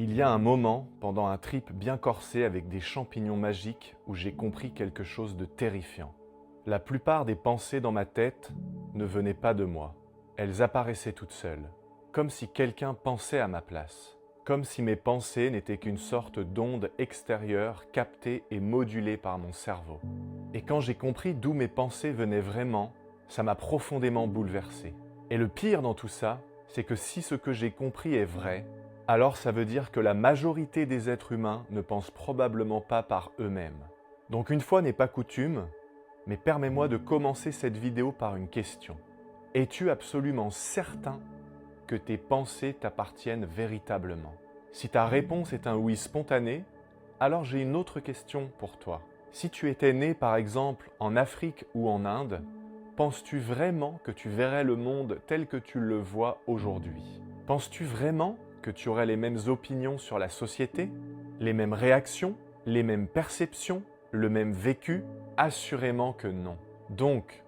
Il y a un moment, pendant un trip bien corsé avec des champignons magiques, où j'ai compris quelque chose de terrifiant. La plupart des pensées dans ma tête ne venaient pas de moi. Elles apparaissaient toutes seules, comme si quelqu'un pensait à ma place. Comme si mes pensées n'étaient qu'une sorte d'onde extérieure captée et modulée par mon cerveau. Et quand j'ai compris d'où mes pensées venaient vraiment, ça m'a profondément bouleversé. Et le pire dans tout ça, c'est que si ce que j'ai compris est vrai, alors ça veut dire que la majorité des êtres humains ne pensent probablement pas par eux-mêmes. Donc une fois n'est pas coutume, mais permets-moi de commencer cette vidéo par une question. Es-tu absolument certain que tes pensées t'appartiennent véritablement? Si ta réponse est un oui spontané, alors j'ai une autre question pour toi. Si tu étais né par exemple en Afrique ou en Inde, penses-tu vraiment que tu verrais le monde tel que tu le vois aujourd'hui? Penses-tu vraiment que tu aurais les mêmes opinions sur la société, les mêmes réactions, les mêmes perceptions, le même vécu? Assurément que non. Donc,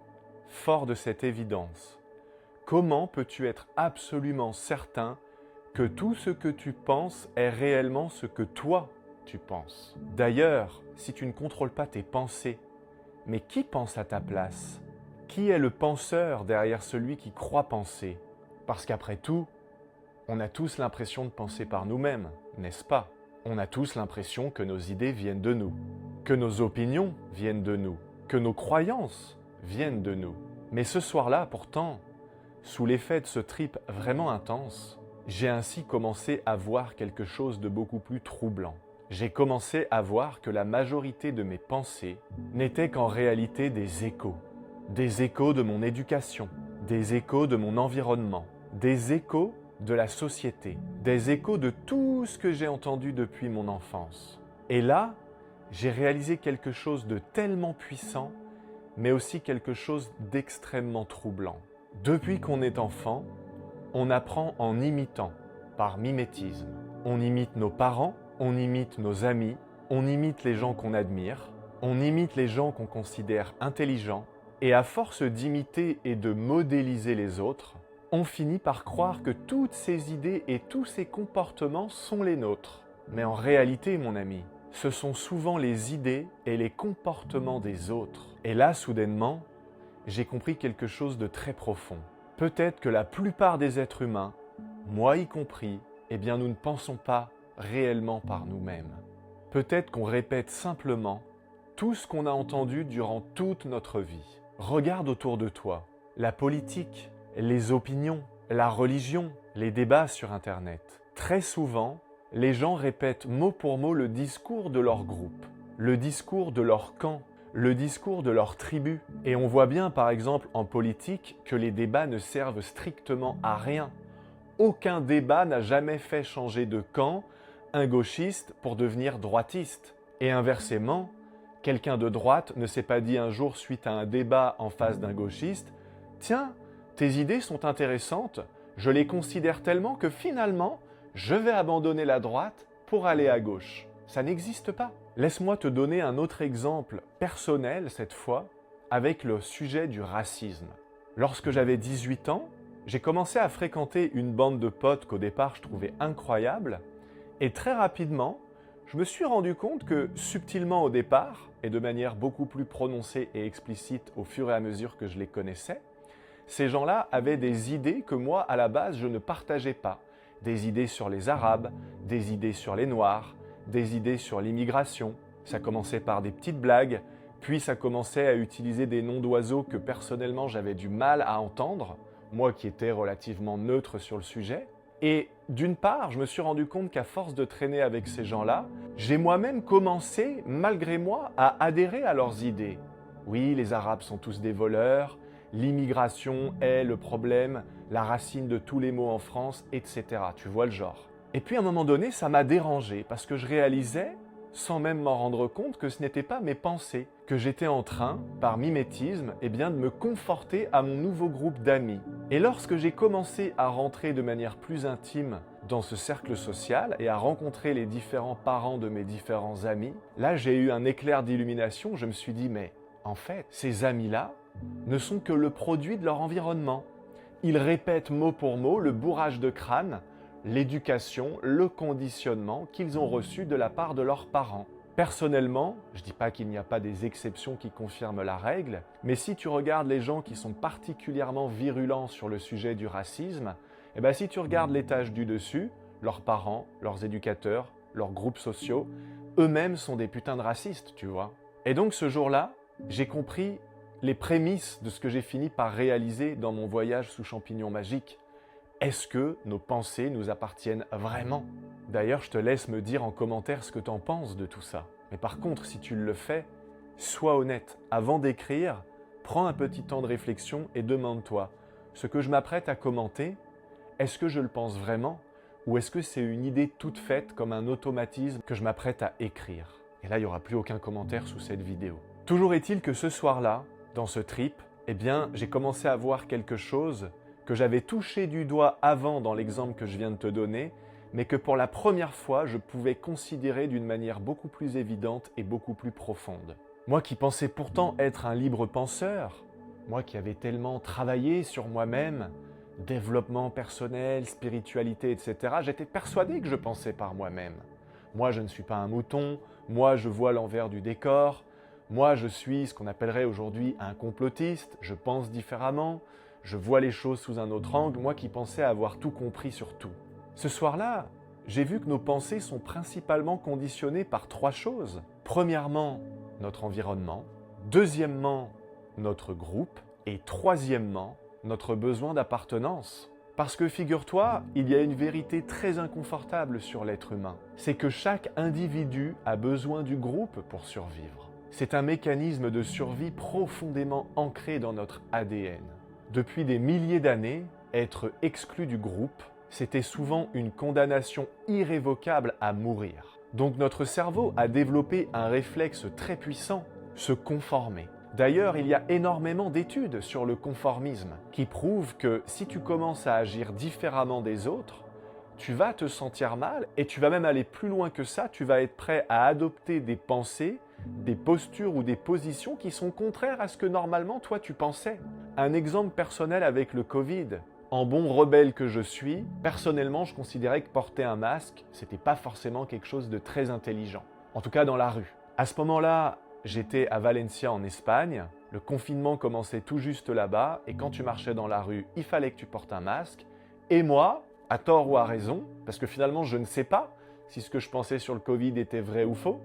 fort de cette évidence, comment peux-tu être absolument certain que tout ce que tu penses est réellement ce que toi, tu penses? D'ailleurs, si tu ne contrôles pas tes pensées, mais qui pense à ta place? Qui est le penseur derrière celui qui croit penser? Parce qu'après tout, on a tous l'impression de penser par nous-mêmes, n'est-ce pas? On a tous l'impression que nos idées viennent de nous, que nos opinions viennent de nous, que nos croyances viennent de nous. Mais ce soir-là, pourtant, sous l'effet de ce trip vraiment intense, j'ai ainsi commencé à voir quelque chose de beaucoup plus troublant. J'ai commencé à voir que la majorité de mes pensées n'étaient qu'en réalité des échos de mon éducation, des échos de mon environnement, des échos de la société, des échos de tout ce que j'ai entendu depuis mon enfance. Et là, j'ai réalisé quelque chose de tellement puissant, mais aussi quelque chose d'extrêmement troublant. Depuis qu'on est enfant, on apprend en imitant, par mimétisme. On imite nos parents, on imite nos amis, on imite les gens qu'on admire, on imite les gens qu'on considère intelligents, et à force d'imiter et de modéliser les autres, on finit par croire que toutes ces idées et tous ces comportements sont les nôtres. Mais en réalité, mon ami, ce sont souvent les idées et les comportements des autres. Et là, soudainement, j'ai compris quelque chose de très profond. Peut-être que la plupart des êtres humains, moi y compris, eh bien nous ne pensons pas réellement par nous-mêmes. Peut-être qu'on répète simplement tout ce qu'on a entendu durant toute notre vie. Regarde autour de toi, la politique, les opinions, la religion, les débats sur Internet. Très souvent, les gens répètent mot pour mot le discours de leur groupe, le discours de leur camp, le discours de leur tribu. Et on voit bien par exemple en politique que les débats ne servent strictement à rien. Aucun débat n'a jamais fait changer de camp un gauchiste pour devenir droitiste. Et inversement, quelqu'un de droite ne s'est pas dit un jour suite à un débat en face d'un gauchiste « Tiens, tes idées sont intéressantes, je les considère tellement que finalement, je vais abandonner la droite pour aller à gauche. » Ça n'existe pas. Laisse-moi te donner un autre exemple personnel cette fois, avec le sujet du racisme. Lorsque j'avais 18 ans, j'ai commencé à fréquenter une bande de potes qu'au départ je trouvais incroyable, et très rapidement, je me suis rendu compte que subtilement au départ, et de manière beaucoup plus prononcée et explicite au fur et à mesure que je les connaissais, ces gens-là avaient des idées que moi, à la base, je ne partageais pas. Des idées sur les Arabes, des idées sur les Noirs, des idées sur l'immigration. Ça commençait par des petites blagues, puis ça commençait à utiliser des noms d'oiseaux que personnellement j'avais du mal à entendre, moi qui étais relativement neutre sur le sujet. Et d'une part, je me suis rendu compte qu'à force de traîner avec ces gens-là, j'ai moi-même commencé, malgré moi, à adhérer à leurs idées. Oui, les Arabes sont tous des voleurs, l'immigration est le problème, la racine de tous les maux en France, etc. Tu vois le genre. Et puis à un moment donné, ça m'a dérangé parce que je réalisais, sans même m'en rendre compte, que ce n'était pas mes pensées, que j'étais en train, par mimétisme, de me conforter à mon nouveau groupe d'amis. Et lorsque j'ai commencé à rentrer de manière plus intime dans ce cercle social et à rencontrer les différents parents de mes différents amis, là j'ai eu un éclair d'illumination, je me suis dit mais en fait, ces amis-là ne sont que le produit de leur environnement. Ils répètent mot pour mot le bourrage de crâne, l'éducation, le conditionnement qu'ils ont reçu de la part de leurs parents. Personnellement, je ne dis pas qu'il n'y a pas des exceptions qui confirment la règle, mais si tu regardes les gens qui sont particulièrement virulents sur le sujet du racisme, si tu regardes l'étage du dessus, leurs parents, leurs éducateurs, leurs groupes sociaux, eux-mêmes sont des putains de racistes, tu vois. Et donc ce jour-là, j'ai compris les prémices de ce que j'ai fini par réaliser dans mon voyage sous champignons magiques. Est-ce que nos pensées nous appartiennent vraiment? D'ailleurs, je te laisse me dire en commentaire ce que tu en penses de tout ça. Mais par contre, si tu le fais, sois honnête. Avant d'écrire, prends un petit temps de réflexion et demande-toi, ce que je m'apprête à commenter, est-ce que je le pense vraiment? Ou est-ce que c'est une idée toute faite comme un automatisme que je m'apprête à écrire? Et là, il n'y aura plus aucun commentaire sous cette vidéo. Toujours est-il que ce soir-là, dans ce trip, j'ai commencé à voir quelque chose que j'avais touché du doigt avant dans l'exemple que je viens de te donner, mais que pour la première fois, je pouvais considérer d'une manière beaucoup plus évidente et beaucoup plus profonde. Moi qui pensais pourtant être un libre penseur, moi qui avais tellement travaillé sur moi-même, développement personnel, spiritualité, etc., j'étais persuadé que je pensais par moi-même. Moi, je ne suis pas un mouton, moi, je vois l'envers du décor, moi, je suis ce qu'on appellerait aujourd'hui un complotiste, je pense différemment, je vois les choses sous un autre angle, moi qui pensais avoir tout compris sur tout. Ce soir-là, j'ai vu que nos pensées sont principalement conditionnées par trois choses. Premièrement, notre environnement. Deuxièmement, notre groupe. Et troisièmement, notre besoin d'appartenance. Parce que figure-toi, il y a une vérité très inconfortable sur l'être humain. C'est que chaque individu a besoin du groupe pour survivre. C'est un mécanisme de survie profondément ancré dans notre ADN. Depuis des milliers d'années, être exclu du groupe, c'était souvent une condamnation irrévocable à mourir. Donc notre cerveau a développé un réflexe très puissant, se conformer. D'ailleurs, il y a énormément d'études sur le conformisme qui prouvent que si tu commences à agir différemment des autres, tu vas te sentir mal et tu vas même aller plus loin que ça, tu vas être prêt à adopter des pensées, des postures ou des positions qui sont contraires à ce que normalement toi tu pensais. Un exemple personnel avec le Covid. En bon rebelle que je suis, personnellement je considérais que porter un masque, c'était pas forcément quelque chose de très intelligent. En tout cas dans la rue. À ce moment-là, j'étais à Valencia en Espagne, le confinement commençait tout juste là-bas et quand tu marchais dans la rue, il fallait que tu portes un masque. Et moi, à tort ou à raison, parce que finalement je ne sais pas si ce que je pensais sur le Covid était vrai ou faux,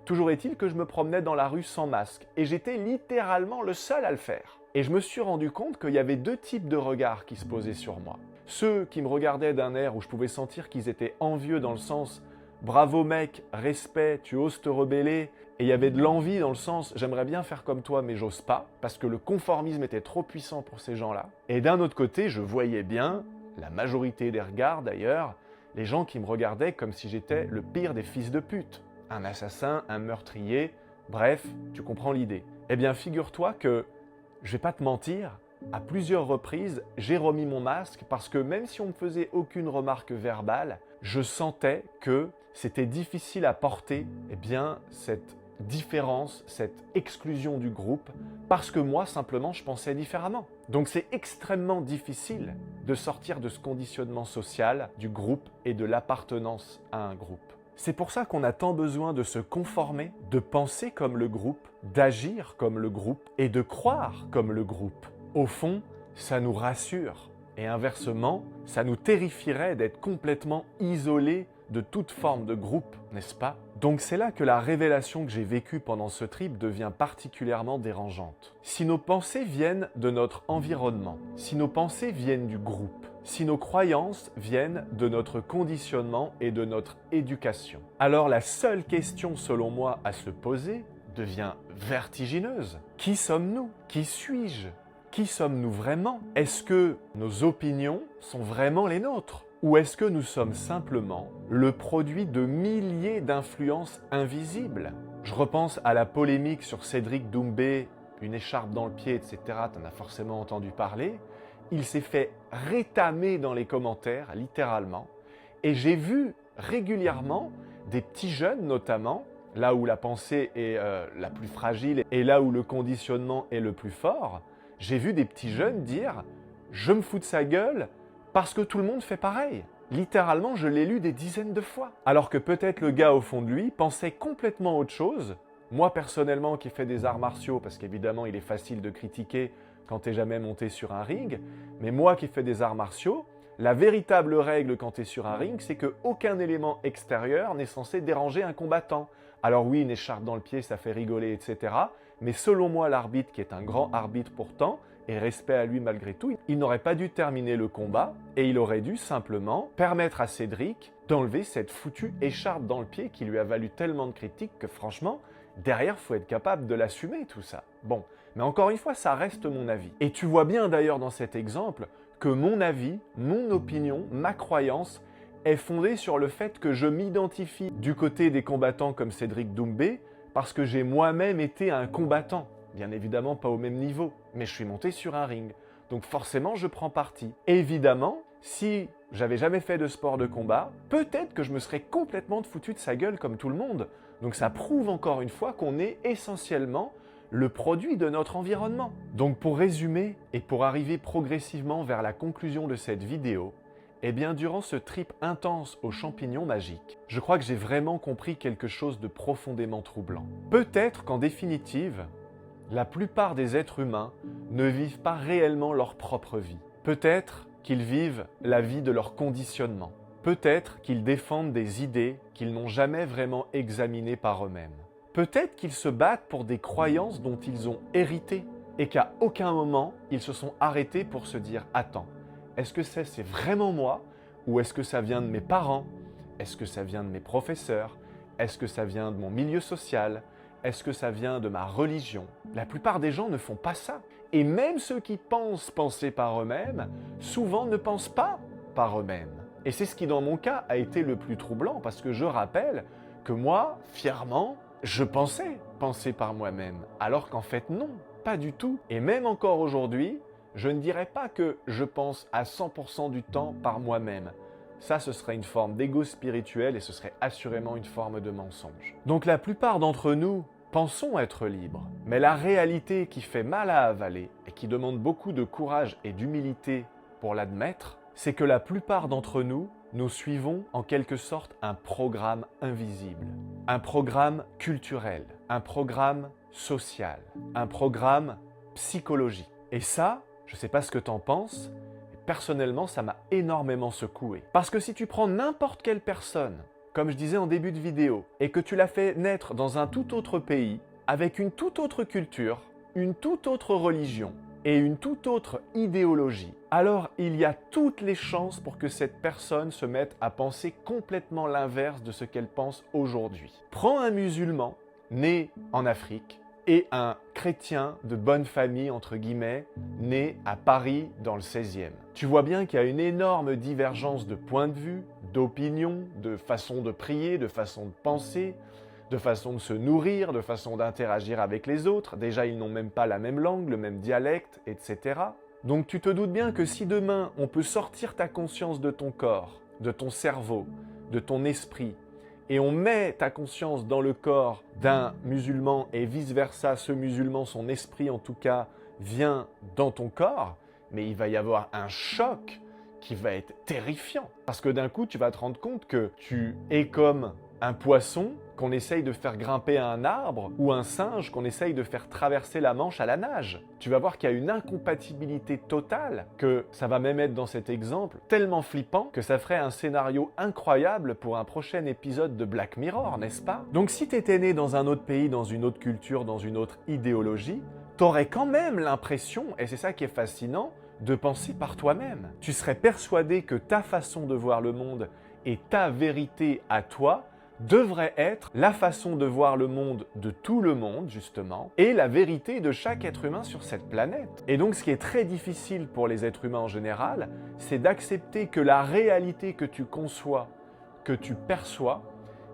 toujours est-il que je me promenais dans la rue sans masque et j'étais littéralement le seul à le faire. Et je me suis rendu compte qu'il y avait deux types de regards qui se posaient sur moi. Ceux qui me regardaient d'un air où je pouvais sentir qu'ils étaient envieux dans le sens « bravo mec, respect, tu oses te rebeller » et il y avait de l'envie dans le sens « j'aimerais bien faire comme toi mais j'ose pas » parce que le conformisme était trop puissant pour ces gens-là. Et d'un autre côté, je voyais bien, la majorité des regards d'ailleurs, les gens qui me regardaient comme si j'étais le pire des fils de pute. Un assassin, un meurtrier, bref, tu comprends l'idée. Eh bien, figure-toi que, je vais pas te mentir, à plusieurs reprises, j'ai remis mon masque parce que même si on ne me faisait aucune remarque verbale, je sentais que c'était difficile à porter, cette différence, cette exclusion du groupe, parce que moi, simplement, je pensais différemment. Donc c'est extrêmement difficile de sortir de ce conditionnement social, du groupe et de l'appartenance à un groupe. C'est pour ça qu'on a tant besoin de se conformer, de penser comme le groupe, d'agir comme le groupe et de croire comme le groupe. Au fond, ça nous rassure. Et inversement, ça nous terrifierait d'être complètement isolés de toute forme de groupe, n'est-ce pas? Donc c'est là que la révélation que j'ai vécue pendant ce trip devient particulièrement dérangeante. Si nos pensées viennent de notre environnement, si nos pensées viennent du groupe, si nos croyances viennent de notre conditionnement et de notre éducation, alors la seule question selon moi à se poser devient vertigineuse. Qui sommes-nous? Qui suis-je? Qui sommes-nous vraiment? Est-ce que nos opinions sont vraiment les nôtres? Ou est-ce que nous sommes simplement le produit de milliers d'influences invisibles? Je repense à la polémique sur Cédric Doumbé, une écharpe dans le pied, etc. Tu en as forcément entendu parler. Il s'est fait rétamer dans les commentaires, littéralement. Et j'ai vu régulièrement des petits jeunes, notamment, là où la pensée est la plus fragile et là où le conditionnement est le plus fort, j'ai vu des petits jeunes dire « je me fous de sa gueule » parce que tout le monde fait pareil. Littéralement, je l'ai lu des dizaines de fois. Alors que peut-être le gars au fond de lui pensait complètement autre chose. Moi, personnellement, qui fais des arts martiaux, parce qu'évidemment, il est facile de critiquer quand t'es jamais monté sur un ring, mais moi qui fais des arts martiaux, la véritable règle quand t'es sur un ring, c'est qu'aucun élément extérieur n'est censé déranger un combattant. Alors oui, une écharpe dans le pied, ça fait rigoler, etc. Mais selon moi, l'arbitre, qui est un grand arbitre pourtant, et respect à lui malgré tout, il n'aurait pas dû terminer le combat et il aurait dû simplement permettre à Cédric d'enlever cette foutue écharpe dans le pied qui lui a valu tellement de critiques que franchement, derrière, faut être capable de l'assumer tout ça. Bon, mais encore une fois, ça reste mon avis. Et tu vois bien d'ailleurs dans cet exemple que mon avis, mon opinion, ma croyance est fondée sur le fait que je m'identifie du côté des combattants comme Cédric Doumbé parce que j'ai moi-même été un combattant. Bien évidemment pas au même niveau, mais je suis monté sur un ring. Donc forcément, je prends parti. Évidemment, si j'avais jamais fait de sport de combat, peut-être que je me serais complètement foutu de sa gueule comme tout le monde. Donc ça prouve encore une fois qu'on est essentiellement le produit de notre environnement. Donc pour résumer et pour arriver progressivement vers la conclusion de cette vidéo, eh bien durant ce trip intense aux champignons magiques, je crois que j'ai vraiment compris quelque chose de profondément troublant. Peut-être qu'en définitive, la plupart des êtres humains ne vivent pas réellement leur propre vie. Peut-être qu'ils vivent la vie de leur conditionnement. Peut-être qu'ils défendent des idées qu'ils n'ont jamais vraiment examinées par eux-mêmes. Peut-être qu'ils se battent pour des croyances dont ils ont hérité et qu'à aucun moment ils se sont arrêtés pour se dire « Attends, est-ce que c'est vraiment moi ou est-ce que ça vient de mes parents? Est-ce que ça vient de mes professeurs? Est-ce que ça vient de mon milieu social ? Est-ce que ça vient de ma religion? » La plupart des gens ne font pas ça. Et même ceux qui pensent penser par eux-mêmes, souvent ne pensent pas par eux-mêmes. Et c'est ce qui, dans mon cas, a été le plus troublant, parce que je rappelle que moi, fièrement, je pensais penser par moi-même, alors qu'en fait non, pas du tout. Et même encore aujourd'hui, je ne dirais pas que je pense à 100% du temps par moi-même. Ça, ce serait une forme d'ego spirituel et ce serait assurément une forme de mensonge. Donc la plupart d'entre nous pensons être libres, mais la réalité qui fait mal à avaler et qui demande beaucoup de courage et d'humilité pour l'admettre, c'est que la plupart d'entre nous, nous suivons en quelque sorte un programme invisible, un programme culturel, un programme social, un programme psychologique. Et ça, je ne sais pas ce que tu en penses, mais personnellement, ça m'a énormément secoué. Parce que si tu prends n'importe quelle personne, comme je disais en début de vidéo, et que tu l'as fait naître dans un tout autre pays, avec une toute autre culture, une toute autre religion et une toute autre idéologie, alors il y a toutes les chances pour que cette personne se mette à penser complètement l'inverse de ce qu'elle pense aujourd'hui. Prends un musulman né en Afrique et un chrétien de bonne famille, entre guillemets, né à Paris dans le 16e. Tu vois bien qu'il y a une énorme divergence de points de vue, d'opinion, de façon de prier, de façon de penser, de façon de se nourrir, de façon d'interagir avec les autres. Déjà, ils n'ont même pas la même langue, le même dialecte, etc. Donc tu te doutes bien que si demain, on peut sortir ta conscience de ton corps, de ton cerveau, de ton esprit, et on met ta conscience dans le corps d'un musulman et vice-versa, ce musulman, son esprit en tout cas, vient dans ton corps, mais il va y avoir un choc qui va être terrifiant. Parce que d'un coup, tu vas te rendre compte que tu es comme un poisson qu'on essaye de faire grimper à un arbre ou un singe qu'on essaye de faire traverser la Manche à la nage. Tu vas voir qu'il y a une incompatibilité totale, que ça va même être dans cet exemple tellement flippant que ça ferait un scénario incroyable pour un prochain épisode de Black Mirror, n'est-ce pas? Donc si tu étais né dans un autre pays, dans une autre culture, dans une autre idéologie, t'aurais quand même l'impression, et c'est ça qui est fascinant, de penser par toi-même. Tu serais persuadé que ta façon de voir le monde et ta vérité à toi devrait être la façon de voir le monde de tout le monde, justement, et la vérité de chaque être humain sur cette planète. Et donc, ce qui est très difficile pour les êtres humains en général, c'est d'accepter que la réalité que tu conçois, que tu perçois,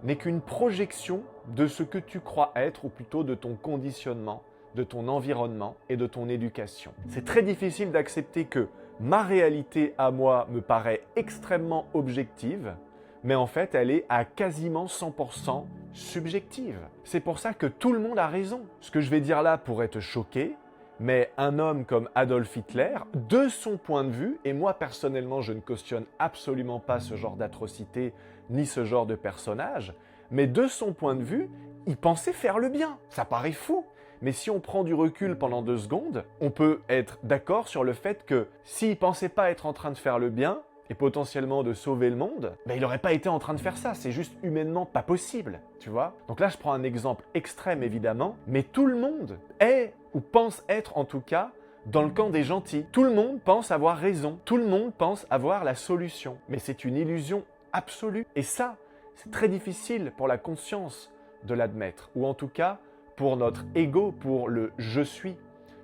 n'est qu'une projection de ce que tu crois être, ou plutôt de ton conditionnement, de ton environnement et de ton éducation. C'est très difficile d'accepter que ma réalité à moi me paraît extrêmement objective, mais en fait, elle est à quasiment 100% subjective. C'est pour ça que tout le monde a raison. Ce que je vais dire là pourrait te choquer, mais un homme comme Adolf Hitler, de son point de vue, et moi personnellement je ne cautionne absolument pas ce genre d'atrocité ni ce genre de personnage, mais de son point de vue, il pensait faire le bien. Ça paraît fou. Mais si on prend du recul pendant 2 secondes, on peut être d'accord sur le fait que s'il pensait pas être en train de faire le bien, et potentiellement de sauver le monde, ben il n'aurait pas été en train de faire ça, c'est juste humainement pas possible, tu vois. Donc là, je prends un exemple extrême évidemment, mais tout le monde est, ou pense être en tout cas, dans le camp des gentils. Tout le monde pense avoir raison, tout le monde pense avoir la solution, mais c'est une illusion absolue. Et ça, c'est très difficile pour la conscience de l'admettre, ou en tout cas pour notre ego, pour le « je suis ».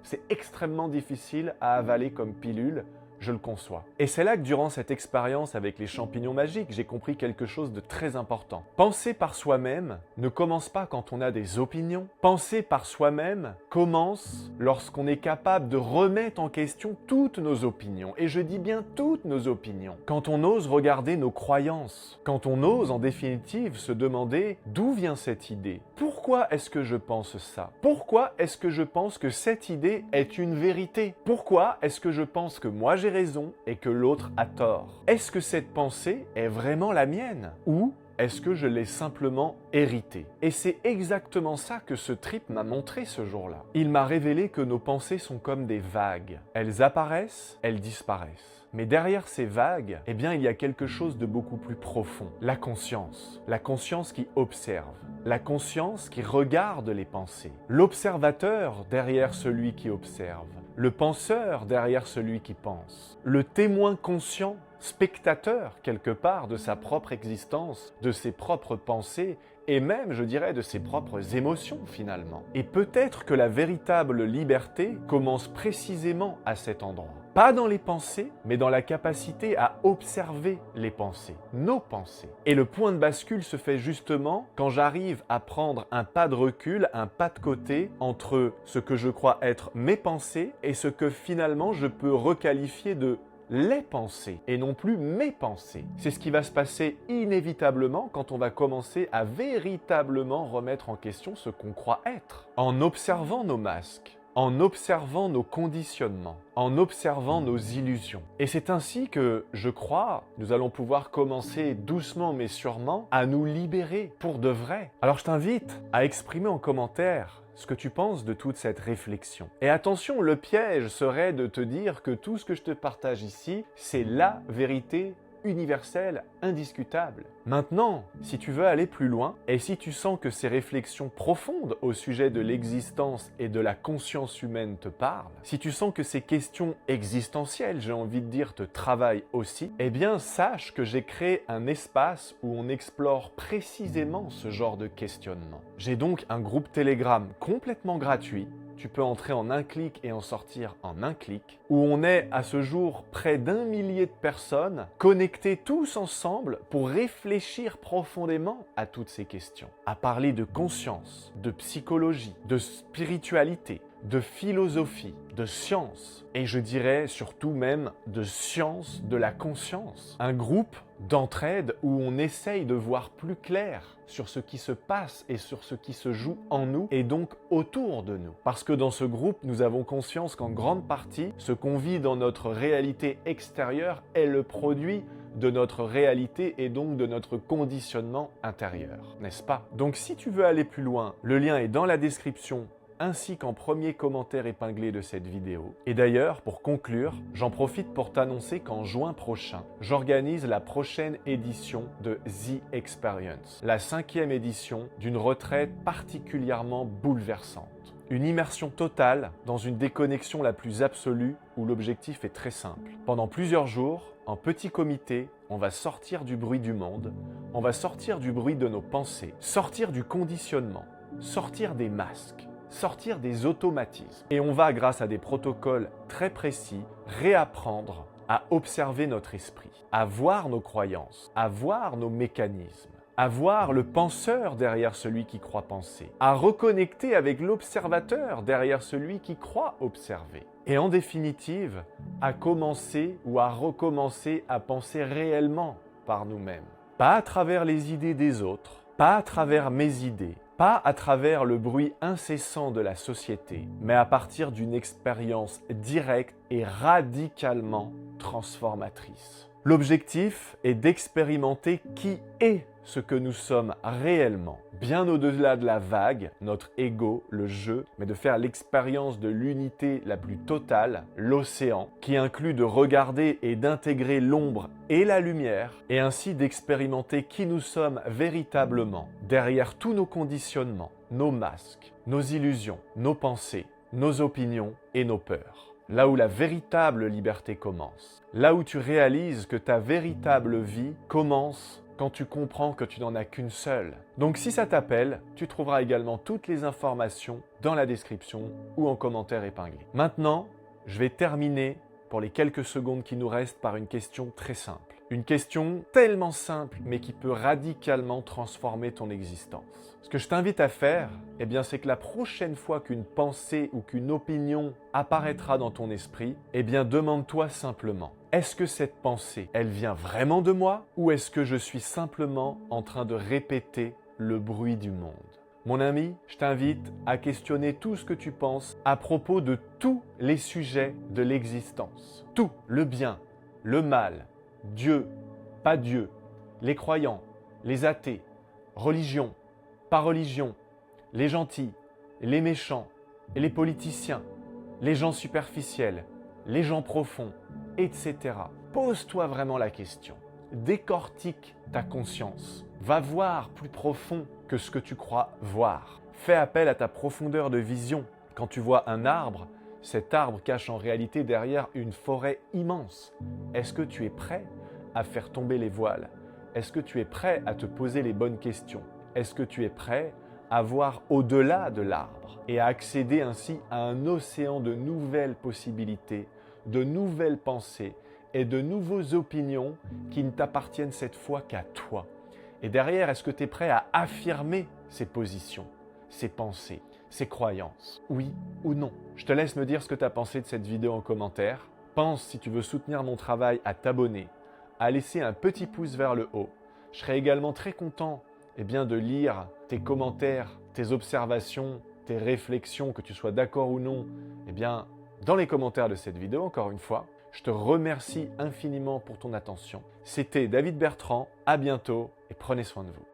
C'est extrêmement difficile à avaler comme pilule, je le conçois. Et c'est là que durant cette expérience avec les champignons magiques, j'ai compris quelque chose de très important. Penser par soi-même ne commence pas quand on a des opinions. Penser par soi-même commence lorsqu'on est capable de remettre en question toutes nos opinions. Et je dis bien toutes nos opinions. Quand on ose regarder nos croyances. Quand on ose en définitive se demander d'où vient cette idée? Pourquoi est-ce que je pense ça? Pourquoi est-ce que je pense que cette idée est une vérité? Pourquoi est-ce que je pense que moi j'ai raison et que l'autre a tort? Est-ce que cette pensée est vraiment la mienne? Ou est-ce que je l'ai simplement héritée? Et c'est exactement ça que ce trip m'a montré ce jour-là. Il m'a révélé que nos pensées sont comme des vagues. Elles apparaissent, elles disparaissent. Mais derrière ces vagues, eh bien, il y a quelque chose de beaucoup plus profond. La conscience. La conscience qui observe. La conscience qui regarde les pensées. L'observateur derrière celui qui observe. Le penseur derrière celui qui pense. Le témoin conscient, spectateur quelque part de sa propre existence, de ses propres pensées et même, je dirais, de ses propres émotions finalement. Et peut-être que la véritable liberté commence précisément à cet endroit. Pas dans les pensées, mais dans la capacité à observer les pensées, nos pensées. Et le point de bascule se fait justement quand j'arrive à prendre un pas de recul, un pas de côté entre ce que je crois être mes pensées et ce que finalement je peux requalifier de les pensées et non plus mes pensées. C'est ce qui va se passer inévitablement quand on va commencer à véritablement remettre en question ce qu'on croit être. En observant nos masques, en observant nos conditionnements, en observant nos illusions. Et c'est ainsi que, je crois, nous allons pouvoir commencer doucement mais sûrement à nous libérer pour de vrai. Alors je t'invite à exprimer en commentaire ce que tu penses de toute cette réflexion. Et attention, le piège serait de te dire que tout ce que je te partage ici, c'est la vérité universelle, indiscutable. Maintenant, si tu veux aller plus loin, et si tu sens que ces réflexions profondes au sujet de l'existence et de la conscience humaine te parlent, si tu sens que ces questions existentielles, j'ai envie de dire, te travaillent aussi, eh bien sache que j'ai créé un espace où on explore précisément ce genre de questionnement. J'ai donc un groupe Telegram complètement gratuit. Tu peux entrer en un clic et en sortir en un clic, où on est à ce jour près d'1 millier de personnes connectées tous ensemble pour réfléchir profondément à toutes ces questions, à parler de conscience, de psychologie, de spiritualité, de philosophie, de science, et je dirais surtout même de science de la conscience. Un groupe d'entraide où on essaye de voir plus clair sur ce qui se passe et sur ce qui se joue en nous et donc autour de nous. Parce que dans ce groupe, nous avons conscience qu'en grande partie, ce qu'on vit dans notre réalité extérieure est le produit de notre réalité et donc de notre conditionnement intérieur, n'est-ce pas? Donc si tu veux aller plus loin, le lien est dans la description ainsi qu'en premier commentaire épinglé de cette vidéo. Et d'ailleurs, pour conclure, j'en profite pour t'annoncer qu'en juin prochain, j'organise la prochaine édition de The Experience, la 5e édition d'une retraite particulièrement bouleversante. Une immersion totale dans une déconnexion la plus absolue où l'objectif est très simple. Pendant plusieurs jours, en petit comité, on va sortir du bruit du monde, on va sortir du bruit de nos pensées, sortir du conditionnement, sortir des masques, sortir des automatismes. Et on va, grâce à des protocoles très précis, réapprendre à observer notre esprit, à voir nos croyances, à voir nos mécanismes, à voir le penseur derrière celui qui croit penser, à reconnecter avec l'observateur derrière celui qui croit observer. Et en définitive, à commencer ou à recommencer à penser réellement par nous-mêmes. Pas à travers les idées des autres, pas à travers mes idées, Pas à travers le bruit incessant de la société, mais à partir d'une expérience directe et radicalement transformatrice. L'objectif est d'expérimenter qui est ce que nous sommes réellement, bien au-delà de la vague, notre ego, le jeu, mais de faire l'expérience de l'unité la plus totale, l'océan, qui inclut de regarder et d'intégrer l'ombre et la lumière, et ainsi d'expérimenter qui nous sommes véritablement, derrière tous nos conditionnements, nos masques, nos illusions, nos pensées, nos opinions et nos peurs. Là où la véritable liberté commence, là où tu réalises que ta véritable vie commence quand tu comprends que tu n'en as qu'une seule. Donc si ça t'appelle, tu trouveras également toutes les informations dans la description ou en commentaire épinglé. Maintenant, je vais terminer pour les quelques secondes qui nous restent par une question très simple. Une question tellement simple mais qui peut radicalement transformer ton existence. Ce que je t'invite à faire, c'est que la prochaine fois qu'une pensée ou qu'une opinion apparaîtra dans ton esprit, demande-toi simplement, est-ce que cette pensée, elle vient vraiment de moi ou est-ce que je suis simplement en train de répéter le bruit du monde ? Mon ami, je t'invite à questionner tout ce que tu penses à propos de tous les sujets de l'existence. Tout, le bien, le mal, Dieu, pas Dieu, les croyants, les athées, religion, pas religion, les gentils, les méchants, et les politiciens, les gens superficiels, les gens profonds, etc. Pose-toi vraiment la question. Décortique ta conscience. Va voir plus profond que ce que tu crois voir. Fais appel à ta profondeur de vision. Quand tu vois un arbre, cet arbre cache en réalité derrière une forêt immense. Est-ce que tu es prêt à faire tomber les voiles? Est-ce que tu es prêt à te poser les bonnes questions? Est-ce que tu es prêt à voir au-delà de l'arbre et à accéder ainsi à un océan de nouvelles possibilités, de nouvelles pensées et de nouvelles opinions qui ne t'appartiennent cette fois qu'à toi? Et derrière, est-ce que tu es prêt à affirmer ces positions, ces pensées, ces croyances? Oui ou non? Je te laisse me dire ce que tu as pensé de cette vidéo en commentaire. Pense, si tu veux soutenir mon travail, à t'abonner, à laisser un petit pouce vers le haut. Je serai également très content de lire tes commentaires, tes observations, tes réflexions, que tu sois d'accord ou non, dans les commentaires de cette vidéo, encore une fois. Je te remercie infiniment pour ton attention. C'était David Bertrand, à bientôt et prenez soin de vous.